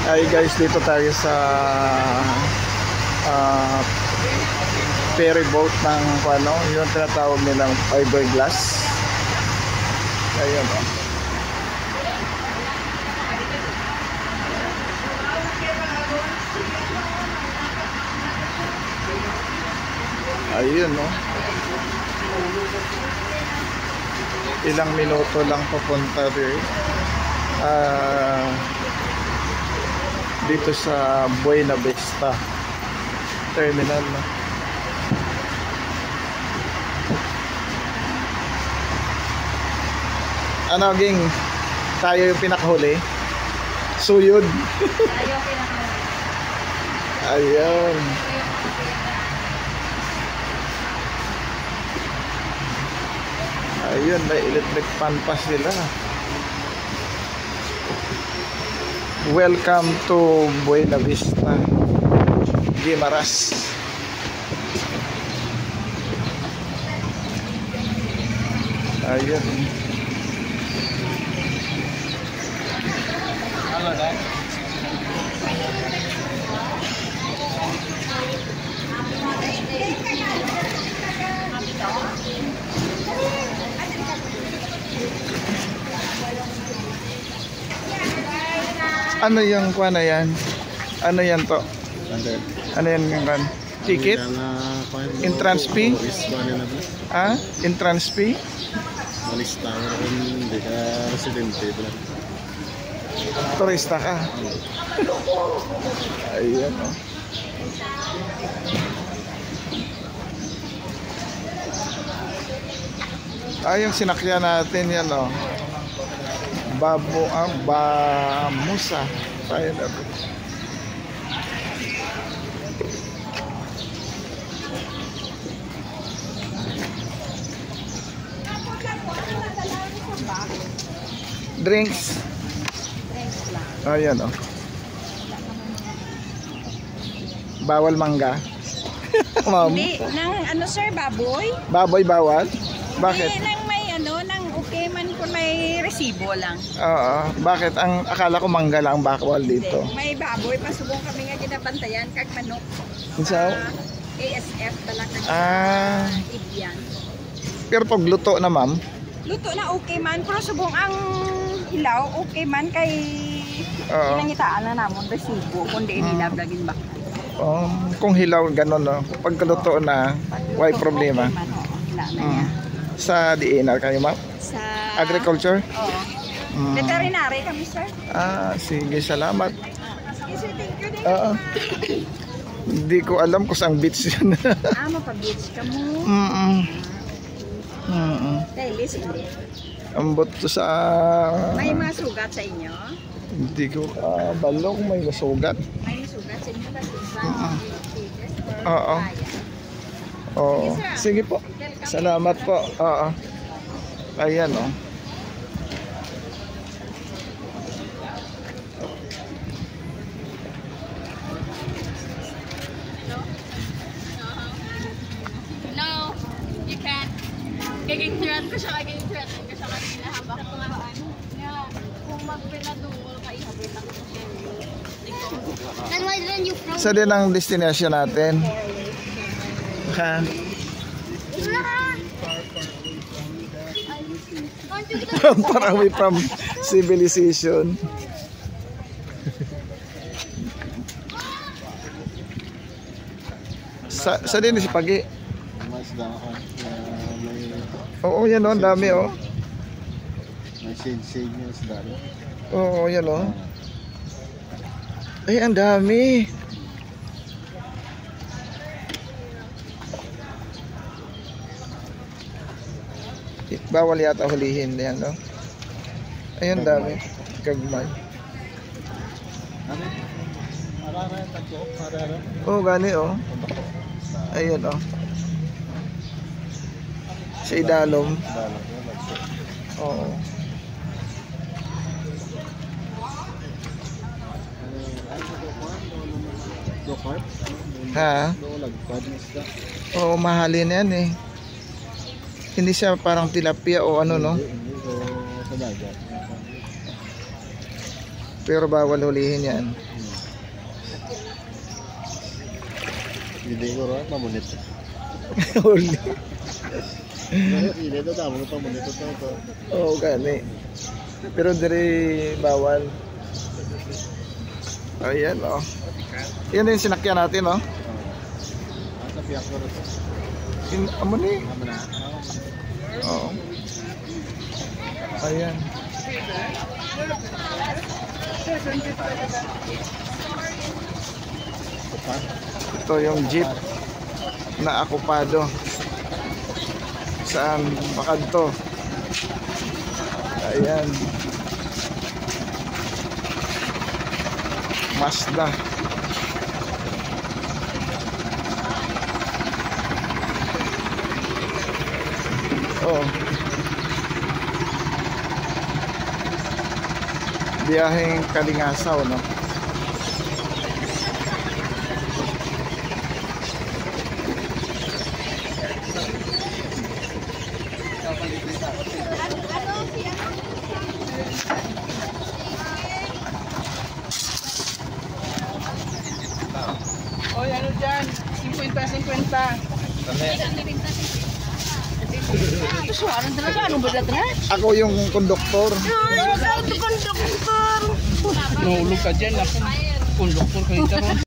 Ay guys, dito tayo sa ferry boat ng ano, yung tinatawag nilang fiberglass. Ayun o. Ayun o. Ilang minuto lang papunta rin. Dito sa Buena Vista Terminal. Ano ging tayo yung pinakahuli? Suyod. Tayo pinakahuli. Ayun. Ayun, may electric fan pa sila. Welcome to Buena Vista, Guimaras. Ayun. Halo, Dad. Ano yung kuha na yan? Ano yan to? Ano yan yung kan? Ticket? Entrance fee? Ah? Entrance fee? Malista ka rin, hindi ka residente. Turista ka? Ayan o. Yung sinakyan natin yan o. Bamusa. Tayo na po. Drinks. Ayan o. Bawal mangga. Ma'am. Hindi, nang ano sir, baboy? Baboy bawal? Bakit? Hindi, nang may ano, nang okay man kung may resibo lang. Oo. Bakit? Ang akala ko mangga lang bawal dito. Hindi, may baboy, pasubong kami nga ginabantayan, kag manok. So? ASF talaga. Ibyan. Pero pag luto na ma'am? Luto na okay man, pero subong ang hilaw, okay man kay inangitaan na namon resibo, kundi inilab laging bakal. Kung hilaw ganon no. Pag luto na, why problema? Okay man, hila na niya. Sa DNR kayo ma'am? Sa Agriculture? Oo. Veterinary kami sir. Sige, salamat. Sige sir, thank you. Hindi ko alam kung saan beach yun. Mapa-beach ka mo. Tailis, hindi. Ambot to sa... May mga sugat sa inyo? Hindi ko balo kung may masugat. May sugat sa inyo kasi Oo. Oo. Sige po. Salamat po. Oo. Ayan o. No, you can't. Gaging-threat ko siya, gaging-threat ko siya kanina habang kumakaan. Kung magpinadungol kayo, habit ako sa Then why didn't you from? Sa din ang destination natin. Ha? Far away from civilization. Sa din si Pagi. Oo, yan o, ang dami o. May shade-shade niya sa dami. Oo, yan o. Ay, ang dami. Bawal yata hulihin yan, no? Ayun, dami. Kagmay. Oo, gani, oh. Ayun, oh. Sa idalom. Oo. Ha? Oo, mahalin yan eh. Hindi siya parang tilapia o ano, no? Hindi ko sa dagat. Pero bawal hulihin yan. Hindi ko rin pamunit. Huli. Hindi ito tama ko pamunit ito. Oo, gani. Pero diri bawal. Ayan, oh. Yan yung sinakyan natin, oh. Sa piyak ko rin. Amo ni. Tama na. Oo. Ayan. Ito yung jeep na akupado. Saan makadto? Ayan. Mazda. Oh. Biyaheng Kalingasaw, no? Oy, ano dyan? 50-50. Suwaran talaga, anong balat na? Ako yung konduktor. Nahulog ka dyan. Konduktor ka dito.